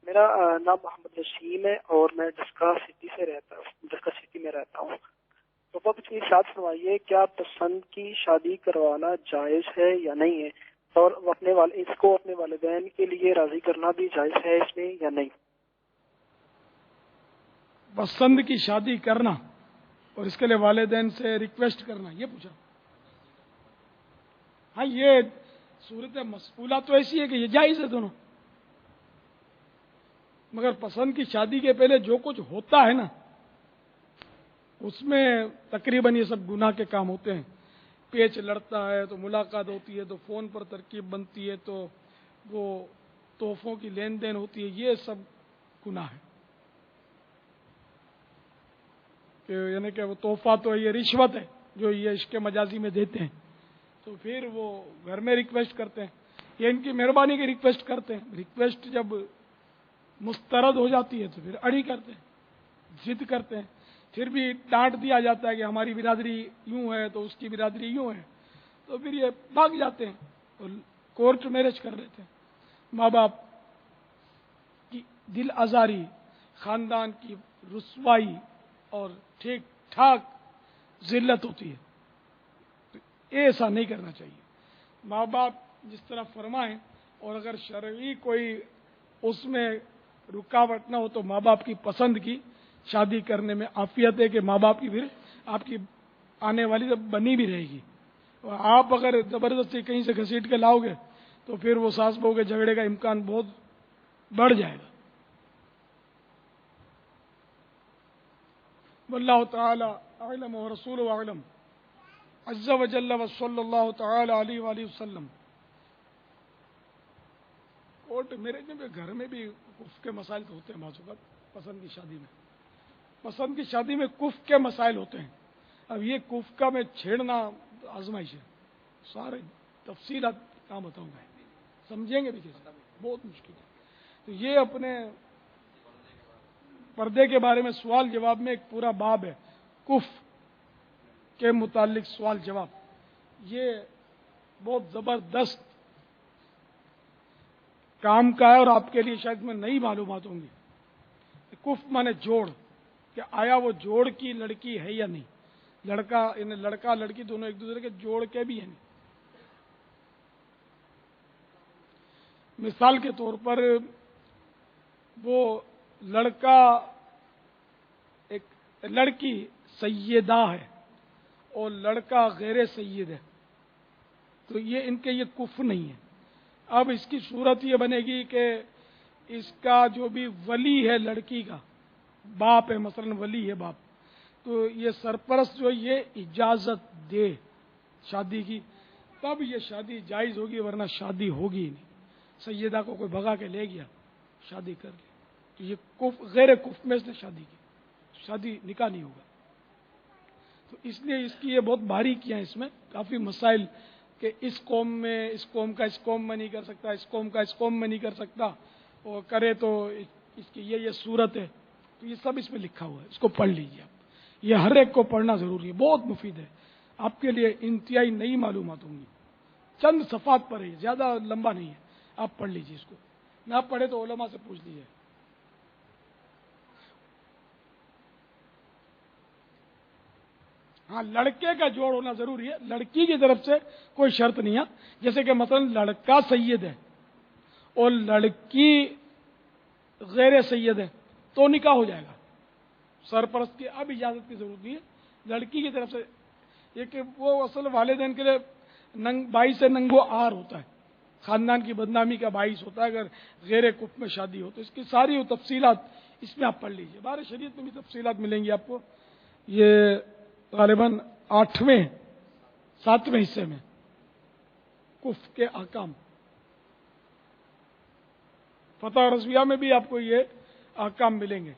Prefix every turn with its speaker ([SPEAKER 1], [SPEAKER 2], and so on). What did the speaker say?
[SPEAKER 1] میرا نام محمد وسیم ہے اور میں ڈسکا سٹی میں رہتا ہوں. تو آپ اتنی ارشاد فرمائیے کیا پسند کی شادی کروانا جائز ہے یا نہیں ہے، اور اس کو اپنے والدین کے لیے راضی کرنا بھی جائز ہے اس میں یا نہیں؟
[SPEAKER 2] پسند کی شادی کرنا اور اس کے لیے والدین سے ریکویسٹ کرنا، یہ پوچھا؟ ہاں، یہ صورت مسئولہ تو ایسی ہے کہ یہ جائز ہے دونوں، مگر پسند کی شادی کے پہلے جو کچھ ہوتا ہے نا، اس میں تقریباً یہ سب گناہ کے کام ہوتے ہیں. پیچ لڑتا ہے تو ملاقات ہوتی ہے تو فون پر ترکیب بنتی ہے تو وہ تحفوں کی لین دین ہوتی ہے، یہ سب گناہ ہے. یعنی کہ وہ تحفہ تو یہ رشوت ہے جو یہ عشق مجازی میں دیتے ہیں، تو پھر وہ گھر میں ریکویسٹ کرتے ہیں، یہ ان کی مہربانی کی ریکویسٹ کرتے ہیں. ریکویسٹ جب مسترد ہو جاتی ہے تو پھر اڑی کرتے ہیں، ضد کرتے ہیں، پھر بھی ڈانٹ دیا جاتا ہے کہ ہماری برادری یوں ہے تو اس کی برادری یوں ہے، تو پھر یہ بھاگ جاتے ہیں اور کورٹ میرج کر لیتے ہیں. ماں باپ کی دل آزاری، خاندان کی رسوائی اور ٹھیک ٹھاک ذلت ہوتی ہے، تو ایسا نہیں کرنا چاہیے. ماں باپ جس طرح فرمائیں، اور اگر شرعی کوئی اس میں رکاوٹ نہ ہو تو ماں باپ کی پسند کی شادی کرنے میں عافیت ہے کہ ماں باپ کی پھر آپ کی آنے والی بنی بھی رہے گی. اور آپ اگر زبردستی کہیں سے گھسیٹ کے لاؤ گے تو پھر وہ ساس بہو کے جھگڑے کا امکان بہت بڑھ جائے گا. واللہ تعالی اعلم ورسولہ اعلم عز وجل وصلی اللہ تعالی علیہ وآلہ وسلم. کورٹ میرج میں گھر میں بھی کفر کے مسائل تو ہوتے ہیں بعض اوقات. پسند کی شادی میں کفر کے مسائل ہوتے ہیں. اب یہ کفر کا میں چھیڑنا آزمائش ہے، سارے تفصیلات کام بتاؤں گا، سمجھیں گے بھی کیسے، بہت مشکل ہے. تو یہ اپنے پردے کے بارے میں سوال جواب میں ایک پورا باب ہے، کفر کے متعلق سوال جواب. یہ بہت زبردست کام کا ہے اور آپ کے لیے شاید میں نئی معلومات ہوں گی. کفر مانے جوڑ، کہ آیا وہ جوڑ کی لڑکی ہے یا نہیں. لڑکا لڑکی دونوں ایک دوسرے کے جوڑ کے بھی ہیں. مثال کے طور پر وہ لڑکا ایک لڑکی سیدہ ہے اور لڑکا غیر سید ہے، تو یہ ان کے یہ کفر نہیں ہے. اب اس کی صورت یہ بنے گی کہ اس کا جو بھی ولی ہے لڑکی کا، باپ ہے، مثلا ولی ہے باپ، تو یہ سرپرست جو یہ اجازت دے شادی کی، تب یہ شادی جائز ہوگی، ورنہ شادی ہوگی ہی نہیں. سیدہ کو کوئی بھگا کے لے گیا، شادی کر لی، تو یہ غیر کفر میں اس نے شادی کی، شادی نکاح نہیں ہوگا. تو اس لیے اس کی یہ بہت باریکیاں ہیں، اس میں کافی مسائل کہ اس قوم کا اس قوم میں نہیں کر سکتا، اس قوم کا اس قوم میں نہیں کر سکتا، اور کرے تو اس کی یہ صورت ہے. تو یہ سب اس میں لکھا ہوا ہے، اس کو پڑھ لیجیے آپ. یہ ہر ایک کو پڑھنا ضروری ہے، بہت مفید ہے، آپ کے لیے انتہائی نئی معلومات ہوں گی. چند صفحات پر ہے، زیادہ لمبا نہیں ہے، آپ پڑھ لیجیے اس کو. نہ پڑھے تو علماء سے پوچھ لیجیے. ہاں، لڑکے کا جوڑ ہونا ضروری ہے، لڑکی کی طرف سے کوئی شرط نہیں ہے. جیسے کہ مثلا لڑکا سید ہے اور لڑکی غیر سید ہے تو نکاح ہو جائے گا. سرپرست کی اب اجازت کی ضرورت نہیں ہے. لڑکی کی طرف سے یہ کہ وہ اصل والدین کے لیے باعث ننگو آر ہوتا ہے، خاندان کی بدنامی کا باعث ہوتا ہے اگر غیر کفر میں شادی ہو. تو اس کی ساری وہ تفصیلات اس میں آپ پڑھ لیجیے. بارے شریعت میں بھی تفصیلات ملیں گی آپ کو. یہ غالباً 7ویں حصے میں کفر کے احکام. فتح رضویہ میں بھی آپ کو یہ احکام ملیں گے.